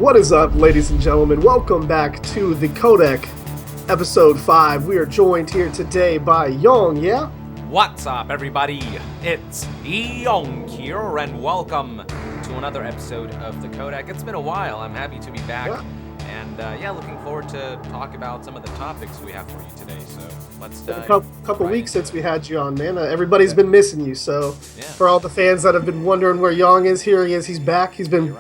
What is up, ladies and gentlemen? Welcome back to the Codec, episode 5. We are joined here today by Yong, yeah? What's up, everybody? It's Yong here, and welcome to another episode of the Codec. It's been a while. I'm happy to be back. Yeah. And looking forward to talk about some of the topics we have for you today. So let's dive A couple weeks since we had you on, man. Everybody's been missing you. So for all the fans that have been wondering where Yong is, here he is. He's back. He's been,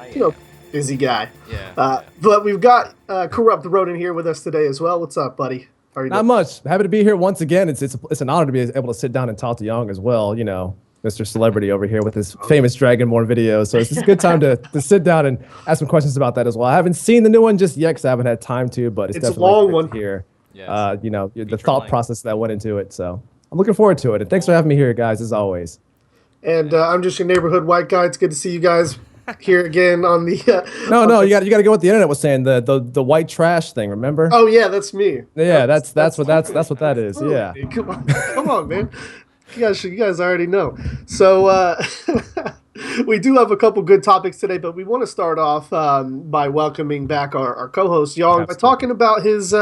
busy guy. But we've got Corrupt Rodent here with us today as well. What's up, buddy? How are you doing? Not much. Happy to be here once again. It's an honor to be able to sit down and talk to Yong as well. You know, Mr. Celebrity over here with his famous Dragonborn videos. So it's a good time to sit down and ask some questions about that as well. I haven't seen the new one just yet because I haven't had time to, but it's definitely a long one here. Yes. The thought process that went into it. So I'm looking forward to it. And thanks for having me here, guys, as always. And I'm just your neighborhood white guy. It's good to see you guys here again on the. No, you got to go what the internet was saying. The white trash thing. Remember? Oh yeah, that's me. Yeah, that's what that is. Oh, Yeah. Dude, come on, man. You guys already know. So we do have a couple good topics today, but we want to start off by welcoming back our co-host Yong by talking about his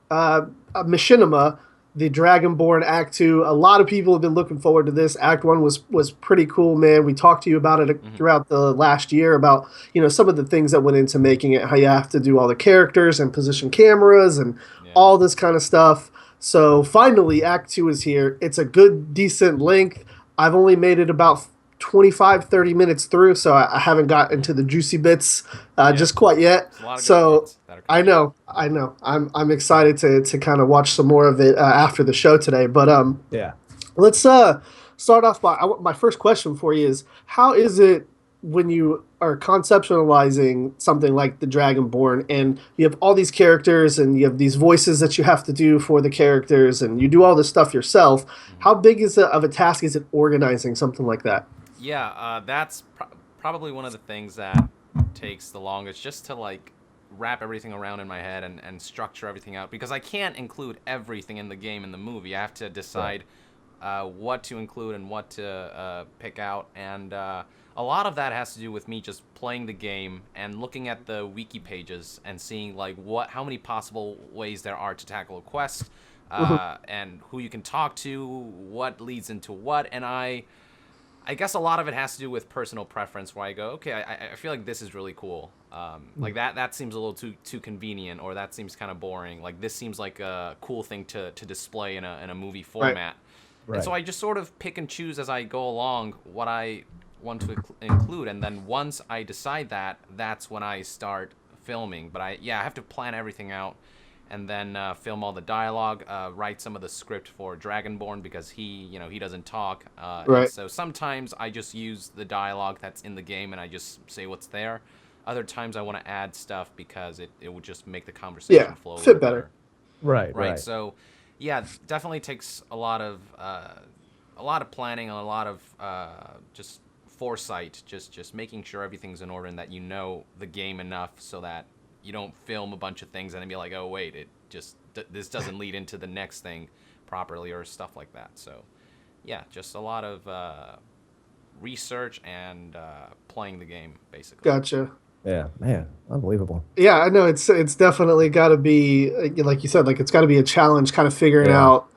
machinima, the Dragonborn Act 2. A lot of people have been looking forward to this. Act 1 was pretty cool, man. We talked to you about it throughout the last year about, some of the things that went into making it, how you have to do all the characters and position cameras and all this kind of stuff. So finally, Act 2 is here. It's a good, decent length. I've only made it about 25, 30 minutes through, so I haven't got into the juicy bits just quite yet. So I know. I'm excited to kind of watch some more of it after the show today. But let's start off by my first question for you is, how is it when you are conceptualizing something like the Dragonborn and you have all these characters and you have these voices that you have to do for the characters and you do all this stuff yourself? How big of a task is it organizing something like that? Yeah, that's probably one of the things that takes the longest, just to wrap everything around in my head and structure everything out, because I can't include everything in the game in the movie. I have to decide what to include and what to pick out, and a lot of that has to do with me just playing the game and looking at the wiki pages and seeing how many possible ways there are to tackle a quest, and who you can talk to, what leads into what, and I guess a lot of it has to do with personal preference, where I go, okay, I feel like this is really cool. That seems a little too convenient, or that seems kind of boring. This seems like a cool thing to display in a movie format. Right. And so I just sort of pick and choose as I go along what I want to include, and then once I decide that's when I start filming. But I have to plan everything out, and then film all the dialogue, write some of the script for Dragonborn, because he doesn't talk. Right. So sometimes I just use the dialogue that's in the game and I just say what's there. Other times I want to add stuff because it would just make the conversation flow a fit better. Right. So definitely takes a lot of planning and a lot of just foresight, just making sure everything's in order and that you know the game enough so that you don't film a bunch of things and then be like, oh wait, this doesn't lead into the next thing properly, or stuff like that. So just a lot of research and playing the game, basically. Gotcha. Yeah, man, unbelievable. Yeah, I know it's definitely got to be, like you said, it's got to be a challenge, kind of figuring out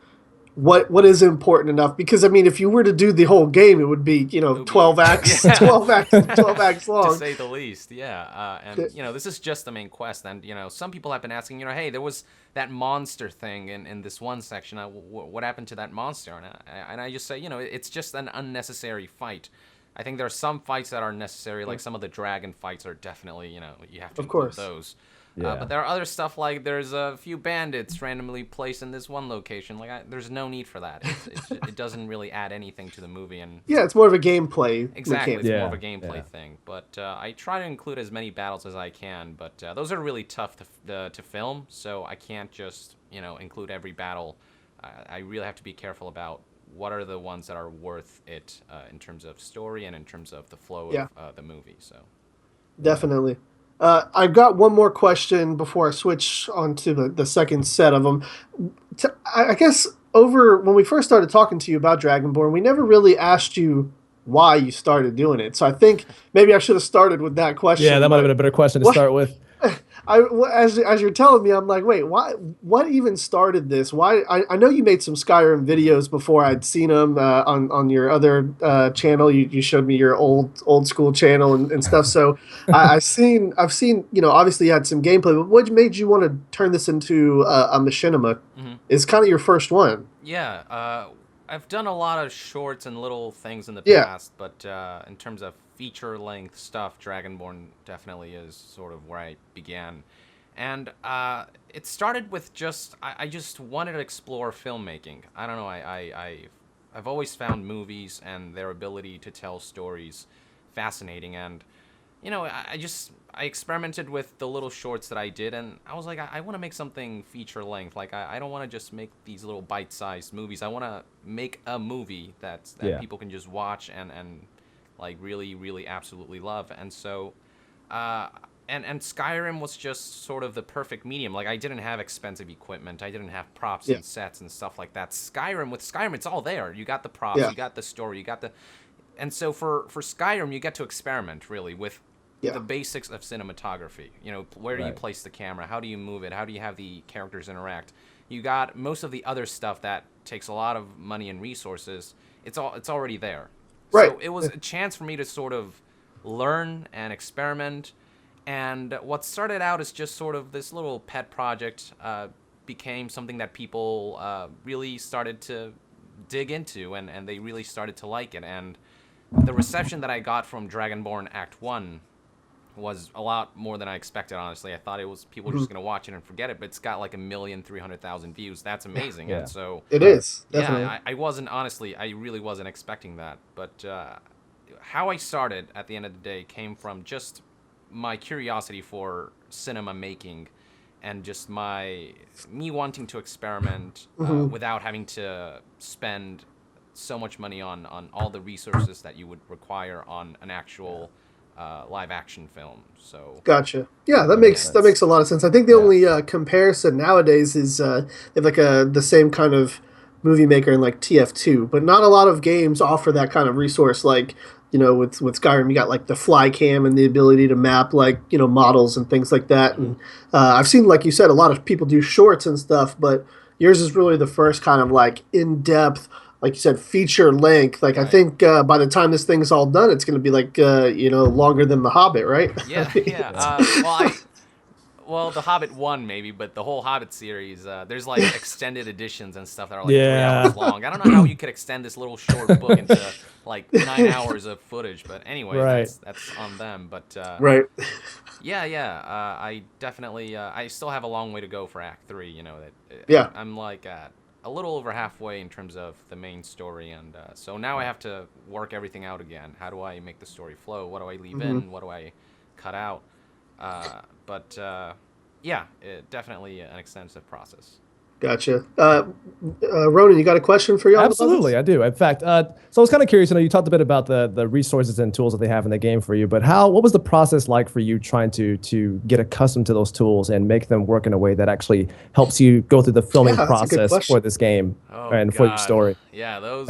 what is important enough. Because I mean, if you were to do the whole game, it would be 12 acts, 12 acts long, to say the least. This is just the main quest. And some people have been asking, hey, there was that monster thing in this one section. What happened to that monster? And I just say, it's just an unnecessary fight. I think there are some fights that are necessary, like some of the dragon fights are definitely, you have to include those. But there are other stuff, like there's a few bandits randomly placed in this one location. There's no need for that. It doesn't really add anything to the movie. And it's more of a gameplay. Exactly, mechanic. it's more of a gameplay thing. But I try to include as many battles as I can. But those are really tough to film, so I can't just include every battle. I really have to be careful about what are the ones that are worth it in terms of story and in terms of the flow of the movie. So definitely. I've got one more question before I switch on to the second set of them. I guess when we first started talking to you about Dragonborn, we never really asked you why you started doing it. So I think maybe I should have started with that Yeah, question. that might have But been a better question to what start with. as you're telling me, I'm like, wait, why? What even started this? Why? I know you made some Skyrim videos before. I'd seen them on your other channel. You showed me your old school channel and stuff. So I've seen obviously you had some gameplay. But what made you want to turn this into a machinima? Hmm. Is kind of your first one. Yeah, I've done a lot of shorts and little things in the Yeah, past, but in terms of feature-length stuff, Dragonborn definitely is sort of where I began. And it started with just I just wanted to explore filmmaking. I don't know. I've always found movies and their ability to tell stories fascinating, and I experimented with the little shorts that I did, and I was like, I want to make something feature length. Like, I don't want to just make these little bite-sized movies. I want to make a movie that Yeah. people can just watch and like really, really, absolutely love. And so, uh, and Skyrim was just sort of the perfect medium. Like, I didn't have expensive equipment. I didn't have props yeah, and sets and stuff like that. With Skyrim, it's all there. You got the props, yeah, you got the story, you got the and so for Skyrim, you get to experiment really with yeah. the basics of cinematography. Where do you Right. place the camera? How do you move it? How do you have the characters interact? You got most of the other stuff that takes a lot of money and resources. It's already there. Right. So it was a chance for me to sort of learn and experiment. And what started out as just sort of this little pet project became something that people really started to dig into, and they really started to like it. And the reception that I got from Dragonborn Act 1 was a lot more than I expected, honestly. I thought it was people Mhm. just going to watch it and forget it, but it's got like 1,300,000 views. That's amazing. And Yeah. so, It Right. is definitely. yeah, I wasn't, honestly, I really wasn't expecting that. But how I started at the end of the day came from just my curiosity for cinema making and just me wanting to experiment Hmm. without having to spend so much money on all the resources that you would require on an actual live action film. So Gotcha. Yeah, That makes yeah. that sense. makes a lot of sense. I think the Yeah. only comparison nowadays is they have like the same kind of movie maker in like TF2, but not a lot of games offer that kind of resource. Like with Skyrim, you got like the fly cam and the ability to map like models and things like that. Hmm. And I've seen, like you said, a lot of people do shorts and stuff, but yours is really the first kind of like in depth, like you said, feature length. Like I Right. think by the time this thing's all done, it's going to be like longer than The Hobbit, right? I Yeah, mean, yeah. Yeah. Well, The Hobbit one maybe, but the whole Hobbit series, there's like extended editions and stuff that are like three Yeah. hours long. I don't know how you could extend this little short book into like 9 hours of footage, but anyway, Right. that's on them. But right. yeah, yeah. I definitely. I still have a long way to go for Act 3. Yeah. I'm like at a little over halfway in terms of the main story, and so now I have to work everything out again. How do I make the story flow? What do I leave Hmm. in? What do I cut out? But yeah, definitely an extensive process. Gotcha. Ronan, you got a question for y'all about Absolutely, this? I do. In fact, so I was kind of curious. You talked a bit about the resources and tools that they have in the game for you, but what was the process like for you trying to get accustomed to those tools and make them work in a way that actually helps you go through the Yeah, filming that's a good process for question. this game Oh and for your God, story? yeah, those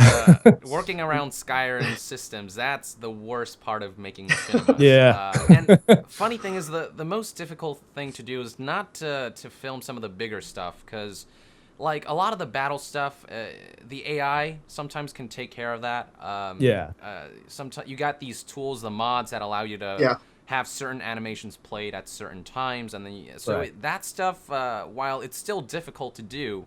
working around Skyrim systems, that's the worst part of making machinimas. Yeah. And funny thing is, the most difficult thing to do is not to film some of the bigger stuff, because like a lot of the battle stuff, the AI sometimes can take care of that. Yeah. Sometimes you got these tools, the mods that allow you to Yeah. have certain animations played at certain times, and then Right. that stuff, while it's still difficult to do,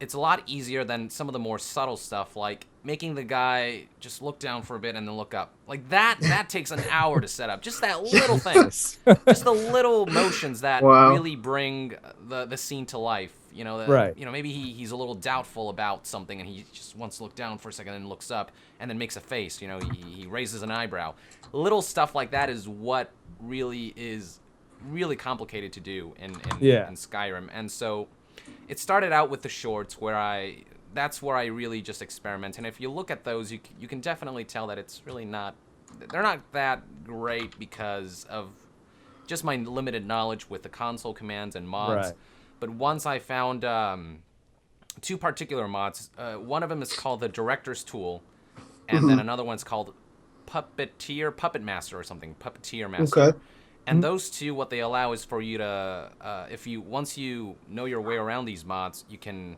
it's a lot easier than some of the more subtle stuff, like making the guy just look down for a bit and then look up. Like that takes an hour to set up. Just that little thing, Jesus. just the little motions that Wow. really bring the scene to life. Right. Maybe he's a little doubtful about something and he just wants to look down for a second and looks up and then makes a face. He raises an eyebrow. Little stuff like that is what is really complicated to do Yeah. in Skyrim. And so it started out with the shorts that's where I really just experiment. And if you look at those, you can definitely tell that it's really they're not that great because of just my limited knowledge with the console commands and mods. Right. But once I found two particular mods, one of them is called the Director's Tool, and then Mhm. another one's called Puppet Master or something, Puppeteer Master. Okay. And those two, what they allow is for you to, once you know your way around these mods, you can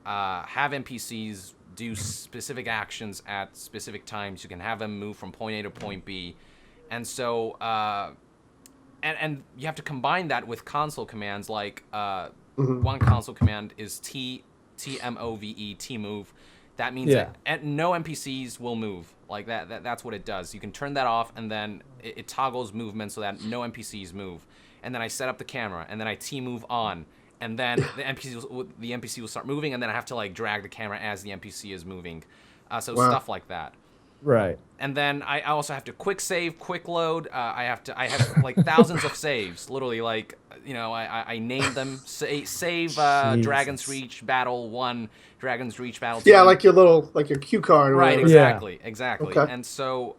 have NPCs do specific actions at specific times. You can have them move from point A to point B, and so and you have to combine that with console commands. Like one console command is TMOVE, T move. That means that no NPCs will move. Like that's what it does. You can turn that off, and then it toggles movement so that no NPCs move. And then I set up the camera, and then I T move on, and then the NPC will start moving, and then I have to like drag the camera as the NPC is moving. So stuff like that. Right. And then I also have to quick save, quick load. I have like thousands of saves. Literally, like, you know, I named them. Save Dragon's Reach Battle 1, Dragon's Reach Battle 2. Yeah, like your cue card. Or right, whatever. exactly. Okay. And so,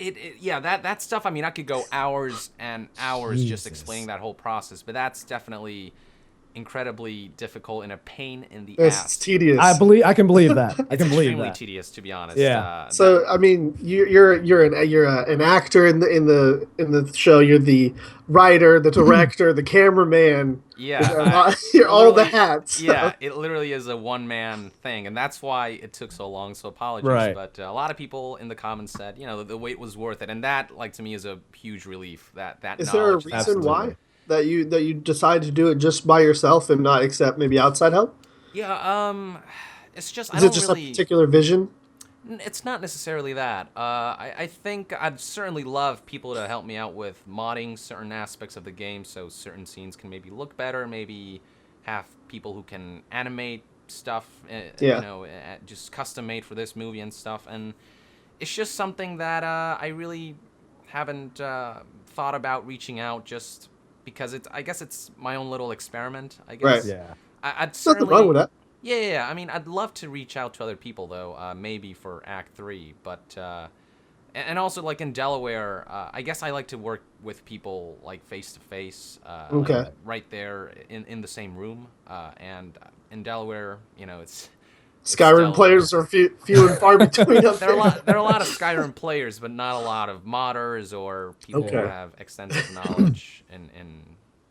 that stuff. I mean, I could go hours and hours just explaining that whole process, but that's definitely incredibly difficult and a pain in the ass. It's tedious. I can believe that. I can believe extremely that. tedious, to be honest. Yeah. So I mean, you're an actor in the show. You're the writer, the director, the cameraman. Yeah, you're all the hats. Yeah, it literally is a one-man thing, and that's why it took so long. So apologies, Right. But a lot of people in the comments said, you know, the wait was worth it, and that, like, to me, is a huge relief. That Is there a knowledge. reason why that you decide to do it just by yourself and not accept maybe outside help? Yeah, it's just Is it just a particular vision? It's not necessarily that. I think I'd certainly love people to help me out with modding certain aspects of the game, so certain scenes can maybe look better. Maybe have people who can animate stuff, you know, just custom made for this movie and stuff. And it's just something that I really haven't thought about reaching out, just because I guess it's my own little experiment. I guess. Right. Yeah. I'd Nothing wrong with that. Yeah. I mean, I'd love to reach out to other people, though, maybe for Act 3. But, and also, like, in Delaware, I guess I like to work with people, like, face-to-face, Okay. like, right there in the same room. And in Delaware, you know, it's Skyrim players are few and far between up there are a lot of Skyrim players, but not a lot of modders or people who Okay. have extensive knowledge in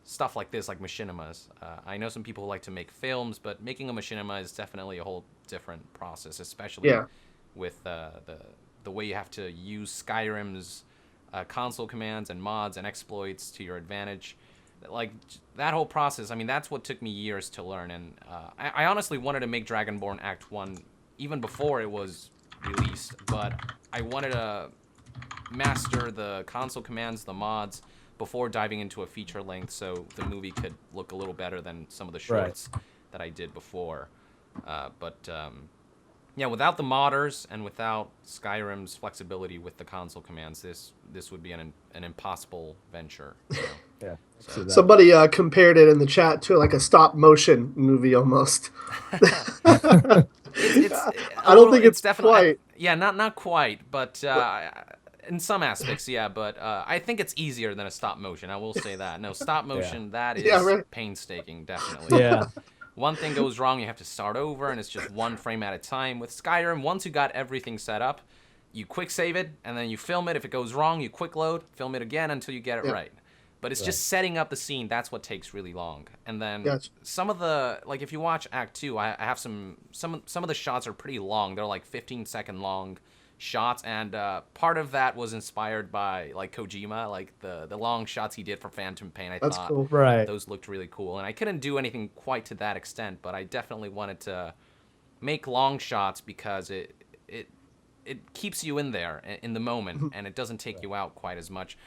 stuff like this, like machinimas. I know some people who like to make films, but making a machinima is definitely a whole different process, especially with the way you have to use Skyrim's console commands and mods and exploits to your advantage. Like, that whole process, I mean, that's what took me years to learn. And I honestly wanted to make Dragonborn Act 1 even before it was released, but I wanted to master the console commands, the mods, before diving into a feature length, so the movie could look a little better than some of the shorts that I did before. Yeah, without the modders and without Skyrim's flexibility with the console commands, this would be an impossible venture. You know? Yeah. So, Somebody compared it in the chat to like a stop motion movie almost. I don't think it's definitely quite. not quite, but in some aspects, yeah. But I think it's easier than a stop motion. I will say that. No, stop motion, that is painstaking, definitely. Yeah. One thing goes wrong, you have to start over, and it's just one frame at a time. With Skyrim, once you got everything set up, you quick save it, and then you film it. If it goes wrong, you quick load, film it again until you get it right. But it's just setting up the scene. That's what takes really long. And then some of the, like, if you watch Act 2, I have some of the shots are pretty long. They're like 15-second long shots, and part of that was inspired by, like, Kojima, like the long shots he did for Phantom Pain. I thought cool. those looked really cool, and I couldn't do anything quite to that extent, but I definitely wanted to make long shots because it keeps you in there in the moment, and it doesn't take you out quite as much.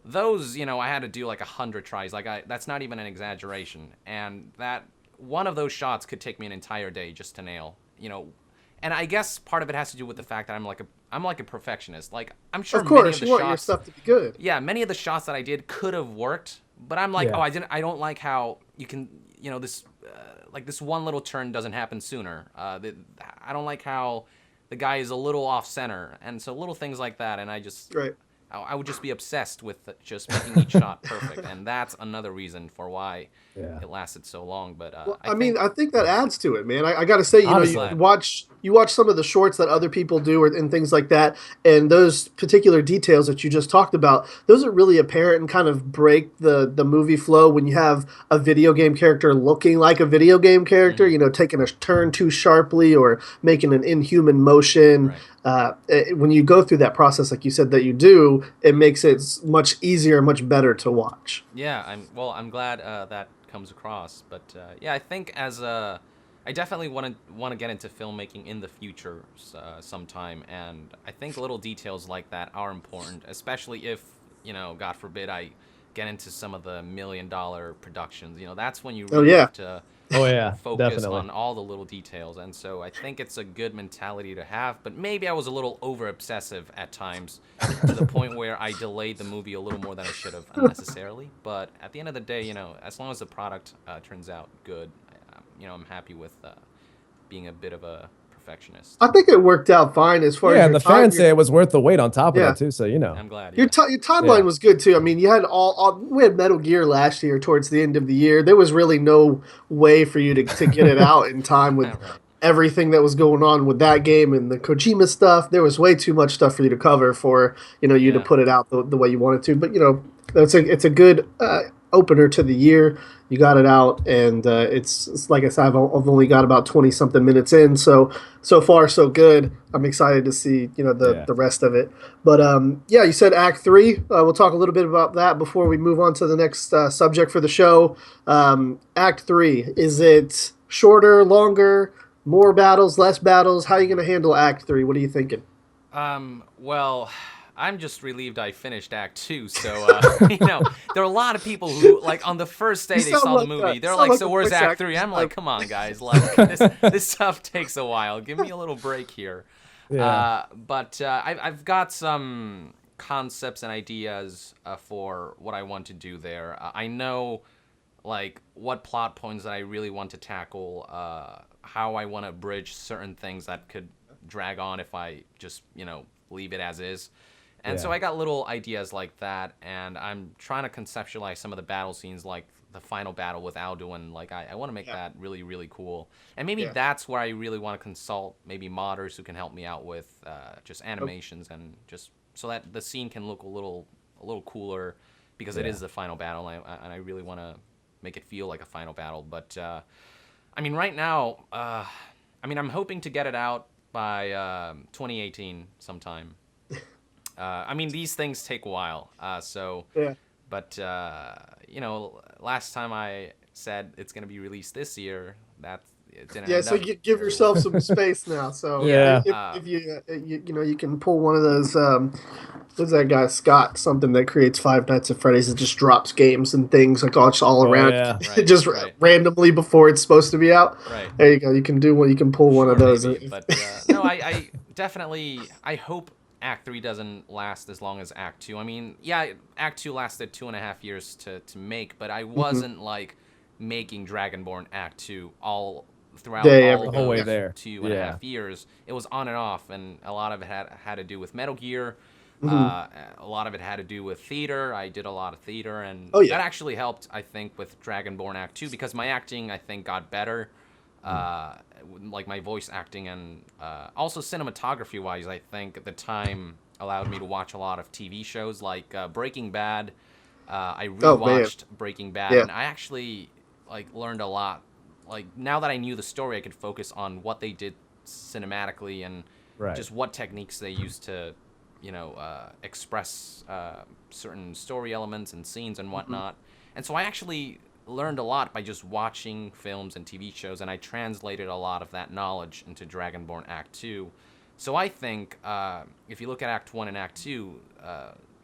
Those, you know, I had to do like 100 tries. Like, that's not even an exaggeration, and that one of those shots could take me an entire day just to nail, you know. And I guess part of it has to do with the fact that I'm like a perfectionist. Like, I'm sure Of course, many of the you want shots, your stuff to be good. yeah, many of the shots that I did could have worked, but I'm like, I don't like how you can, you know, this like this one little turn doesn't happen sooner. I don't like how the guy is a little off center, and so little things like that. And I just I would just be obsessed with just making each shot perfect, and that's another reason for why it lasted so long. But Well, I think I think that adds to it, man. I got to say, you know, Honestly. you watch some of the shorts that other people do, and things like that, and those particular details that you just talked about, those are really apparent and kind of break the movie flow when you have a video game character looking like a video game character, you know, taking a turn too sharply or making an inhuman motion. Right. When you go through that process, like you said that you do, it makes it much easier, much better to watch. Yeah, I'm glad that comes across. But yeah, I think I definitely want to get into filmmaking in the future sometime, and I think little details like that are important, especially if, you know, God forbid I get into some of the $1 million productions. You know, that's when you Oh really yeah. have to Oh yeah, focus definitely. on all the little details. And so I think it's a good mentality to have, but maybe I was a little over obsessive at times to the point where I delayed the movie a little more than I should have unnecessarily. But at the end of the day, you know, as long as the product turns out good, you know, I'm happy with being a bit of a perfectionist. I think it worked out fine as far Yeah, as and your the time. fans say it was worth the wait on top of Yeah. that too. So you know, I'm glad, Your, yeah. your timeline Yeah. was good too. I mean, you had we had Metal Gear last year towards the end of the year. There was really no way for you to get it out in time with Right. everything that was going on with that game and the Kojima stuff. There was way too much stuff for you to cover for, you know, you to Yeah. put it out the way you wanted to. But you know, it's a good opener to the year. You got it out, and it's like I said, I've only got about 20 something minutes in, so far so good. I'm excited to see, you know, Yeah. the rest of it. But yeah, you said Act Three. We'll talk a little bit about that before we move on to the next subject for the show. Act Three, is it shorter, longer, more battles, less battles? How are you going to handle Act Three? What are you thinking? Well, I'm just relieved I finished Act 2. So, you know, there are a lot of people who, like, on the first day You they sound saw the like movie, you they're sound like, like so a where's voice Act actor. 3? I'm like, come on, guys. Like, this stuff takes a while. Give me a little break here. Yeah. But I've got some concepts and ideas for what I want to do there. I know, like, what plot points that I really want to tackle, how I want to bridge certain things that could drag on if I just, you know, leave it as is. And so Yeah. I got little ideas like that, and I'm trying to conceptualize some of the battle scenes, like the final battle with Alduin. Like, I want to make that really, really cool. And maybe Yeah. that's where I really want to consult maybe modders who can help me out with just animations and just so that the scene can look a little cooler, because it Yeah. is the final battle, and I really want to make it feel like a final battle. But I mean, right now, I mean, I'm hoping to get it out by 2018 sometime. I mean, these things take a while. Yeah. But you know, last time I said it's gonna be released this year, that it didn't Yeah, end so up you give very yourself well. some space now. So Yeah. Yeah. if you know, you can pull one of those what's that guy Scott something that creates Five Nights at Freddy's that just drops games and things like all Oh around yeah. Right. just Right. randomly before it's supposed to be out. Right. There you go. You can do one. You can pull one of Sure, those. maybe, but no, I definitely I hope Act 3 doesn't last as long as Act 2. I mean, yeah, Act 2 lasted 2.5 years to make, but I wasn't like making Dragonborn Act 2 all throughout Day all every The whole way those there. two and a Yeah. half years. It was on and off, and a lot of it had to do with Metal Gear. Mhm. A lot of it had to do with theater. I did a lot of theater, and Oh, yeah. that actually helped, I think, with Dragonborn Act 2, because my acting, I think, got better. Like my voice acting, and also cinematography wise, I think at the time allowed me to watch a lot of TV shows like Breaking Bad. I Oh man. rewatched Breaking Bad, Yeah. and I actually like learned a lot. Like, now that I knew the story, I could focus on what they did cinematically and Right. just what techniques they used to, you know, express certain story elements and scenes and whatnot. And so I actually learned a lot by just watching films and TV shows, and I translated a lot of that knowledge into Dragonborn Act 2. So I think if you look at Act 1 and Act 2,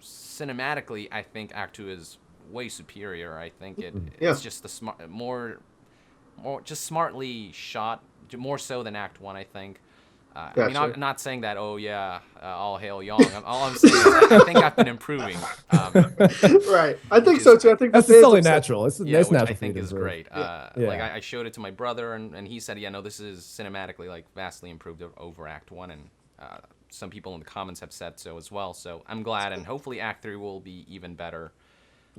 cinematically, I think Act 2 is way superior. I think Yeah. it's just the more just smartly shot, more so than Act 1, I think. I mean, Gotcha. I'm not saying that, oh, yeah, all hail Young. All I'm saying is I think I've been improving. Right. I think Is- so too. I think the That's fans totally have said- natural. It's Yeah, which natural I for you think to is improve. great. Yeah. Like, Yeah. I showed it to my brother, and he said, yeah, no, this is cinematically, like, vastly improved over Act 1. And some people in the comments have said so as well. So I'm glad, and hopefully Act 3 will be even better.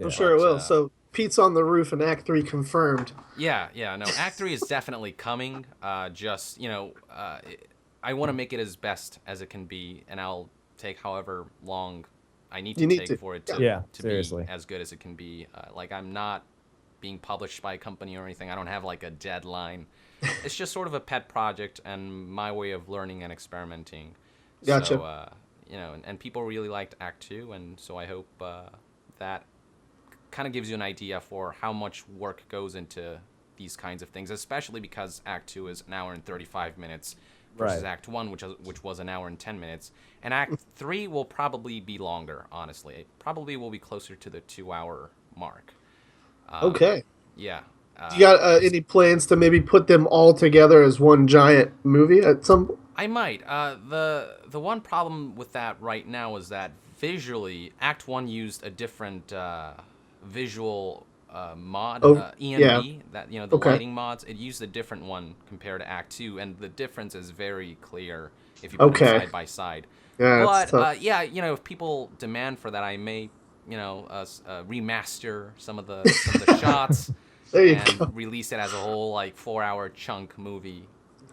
I'm sure it will. So Pete's on the roof and Act 3 confirmed. Yeah, no, Act 3 is definitely coming. Just, I want to make it as best as it can be, and I'll take however long I need to take for it to be as good as it can be. Like, I'm not being published by a company or anything. I don't have like a deadline. It's just sort of a pet project and my way of learning and experimenting. Gotcha. So, and people really liked Act 2, and so I hope that kind of gives you an idea for how much work goes into these kinds of things, especially because Act 2 is an hour and 35 minutes versus Act 1, which was an hour and 10 minutes. And Act 3 will probably be longer, honestly. It probably will be closer to the 2-hour mark. Okay. Yeah. You got any plans to maybe put them all together as one giant movie at some point? I might. The one problem with that right now is that visually, Act 1 used a different visual mod, ENB, that the lighting mods. It used a different one compared to Act 2, and the difference is very clear if you put them side by side. Yeah, but if people demand for that, I may remaster some of the shots and release it as a whole 4-hour chunk movie.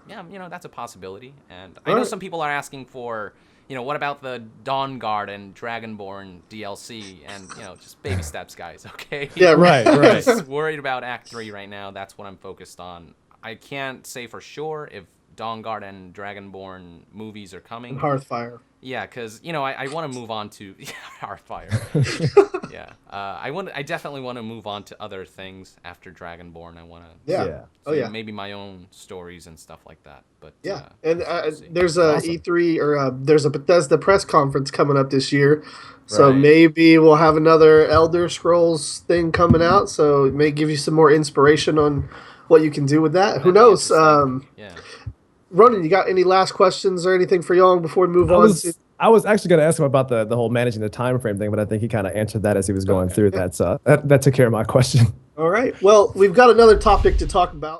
Yeah, that's a possibility. And I know some people are asking for, what about the Dawnguard and Dragonborn DLC? And, just baby steps, guys, okay? Yeah, right. Just worried about Act 3 right now. That's what I'm focused on. I can't say for sure if Dawnguard and Dragonborn movies are coming. Hearthfire. Yeah, because, I want to move on to Hearthfire. Yeah. I definitely want to move on to other things after Dragonborn. I want to maybe my own stories and stuff like that. But and there's a E3 or there's a Bethesda press conference coming up this year. So maybe we'll have another Elder Scrolls thing coming out. So it may give you some more inspiration on what you can do with that. Who knows? Ronan, you got any last questions or anything for Young before we move on? I was actually going to ask him about the whole managing the time frame thing, but I think he kind of answered that as he was going through that. So that took care of my question. All right. Well, we've got another topic to talk about.